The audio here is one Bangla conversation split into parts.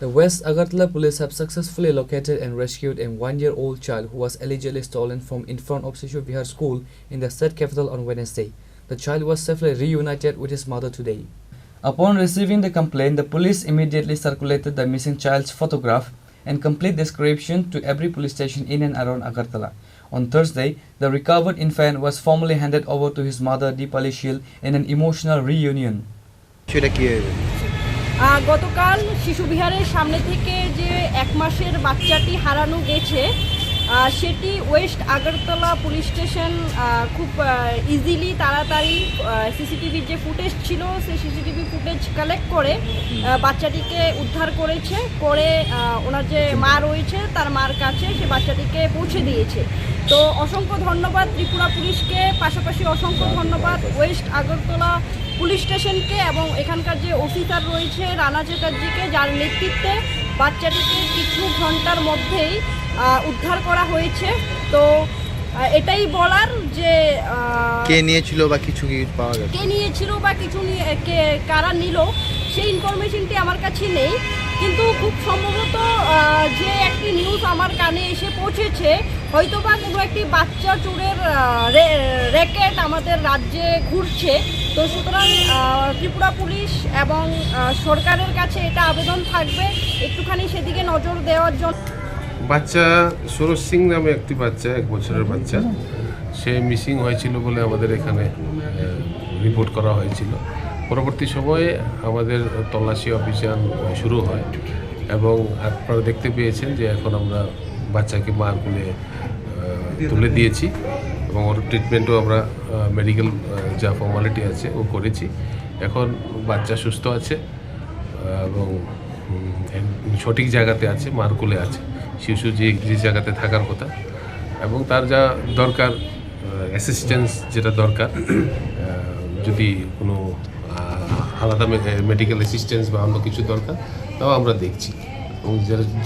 The West Agartala police have successfully located and rescued a 1-year-old child who was allegedly stolen from in front of Shishu Vihar school in the state capital on Wednesday. The child was safely reunited with his mother today. Upon receiving the complaint, the police immediately circulated the missing child's photograph and complete description to every police station in and around Agartala. On Thursday, the recovered infant was formally handed over to his mother Deepali Shil in an emotional reunion. গতকাল শিশু বিহারের সামনে থেকে যে 1 মাসের বাচ্চাটি হারানো গেছে সেটি ওয়েস্ট আগরতলা পুলিশ স্টেশন খুব ইজিলি তাড়াতাড়ি সিসিটিভির যে ফুটেজ ছিল সেই সিসিটিভি ফুটেজ কালেক্ট করে বাচ্চাটিকে উদ্ধার করেছে করে ওনার যে মা রয়েছে তার মার কাছে সে বাচ্চাটিকে পৌঁছে দিয়েছে। তো অসংখ্য ধন্যবাদ ত্রিপুরা পুলিশকে, পাশাপাশি অসংখ্য ধন্যবাদ ওয়েস্ট আগরতলা পুলিশ স্টেশনকে এবং এখানকার যে অফিসার রয়েছে রানা চ্যাটার্জিকে, যার নেতৃত্বে বাচ্চাটিকে কিছু ঘন্টার মধ্যেই উদ্ধার করা হয়েছে। তো এটাই বলার যে কে নিয়েছিল বা কিছু কি পাওয়া গেছে, কে নিয়েছিল বা কিছু কারা নিল সেই ইনফরমেশনটি আমার কাছে নেই, কিন্তু খুব সম্ভবত যে একটি নিউজ আমার কানে এসে পৌঁছেছে হয়তোবা কোনো একটি বাচ্চা চোরের র্যাকেট আমাদের রাজ্যে ঘুরছে। তো সুতরাং ত্রিপুরা পুলিশ এবং সরকারের কাছে এটা আবেদন থাকবে একটুখানি সেদিকে নজর দেওয়ার জন্য। বাচ্চা সরোজ সিং নামে একটি বাচ্চা, 1 বছরের বাচ্চা, সে মিসিং হয়েছিল বলে আমাদের এখানে রিপোর্ট করা হয়েছিল। পরবর্তী সময়ে আমাদের তল্লাশি অভিযান শুরু হয় এবং আপনারা দেখতে পেয়েছেন যে এখন আমরা বাচ্চাকে মার কোলে তুলে দিয়েছি এবং ওর ট্রিটমেন্টও আমরা মেডিকেল যা ফর্মালিটি আছে ও করেছি। এখন বাচ্চা সুস্থ আছে এবং সঠিক জায়গাতে আছে, মার কোলে আছে, শিশু যে জায়গাতে থাকার কথা এবং তার যা দরকার অ্যাসিস্ট্যান্স যেটা দরকার, যদি কোনো আলাদা মেডিকেল অ্যাসিস্ট্যান্স বা অন্য কিছু দরকার তাও আমরা দেখছি এবং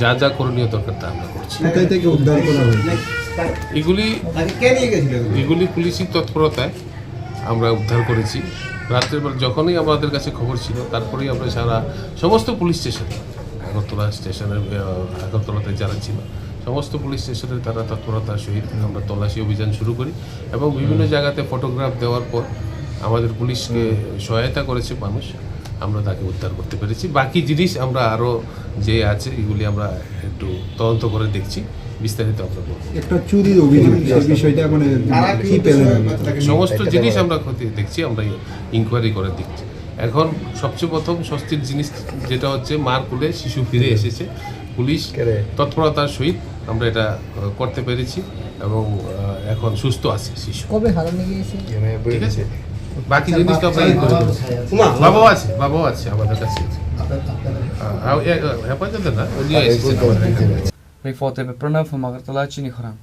যা যা করণীয় দরকার তা আমরা করছি। এগুলি পুলিশি তৎপরতায় আমরা উদ্ধার করেছি। রাত্রের বেলা যখনই আমাদের কাছে খবর ছিল তারপরেই আমরা সমস্ত পুলিশ স্টেশন আগরতলাতে যারা ছিল সমস্ত পুলিশ স্টেশনের তারা তৎপরতার সহিত আমরা তল্লাশি অভিযান শুরু করি এবং বিভিন্ন জায়গাতে ফটোগ্রাফ দেওয়ার পর আমাদের পুলিশকে সহায়তা করেছে মানুষ, আমরা তাকে উদ্ধার করতে পেরেছি। বাকি জিনিস আমরা আরও যে আছে এগুলি আমরা একটু তদন্ত করে দেখছি, বিস্তারিত আমরা বলবো। একটা চুরির অভিযোগ, এই বিষয়টা মানে কি পেলেন? সমস্ত জিনিস আমরা দেখছি, আমরা ইনকোয়ারি করে দেখছি। এখন সবচেয়ে প্রথম স্বস্তির জিনিস যেটা হচ্ছে মার কোলে শিশু ফিরে এসেছে, পুলিশ তৎপরতার সহিত আমরা এটা করতে পেরেছি এবং এখন সুস্থ আছে শিশু। কবে হারানো গিয়েছে? ঠিক আছে, বাকি জিনিস তো বাবাও আছে আমাদের কাছে, হেফাজতে না, উনিও এসেছেন আমাদের এখানে। Reported by Pranav from Agartala, Chini Khorang.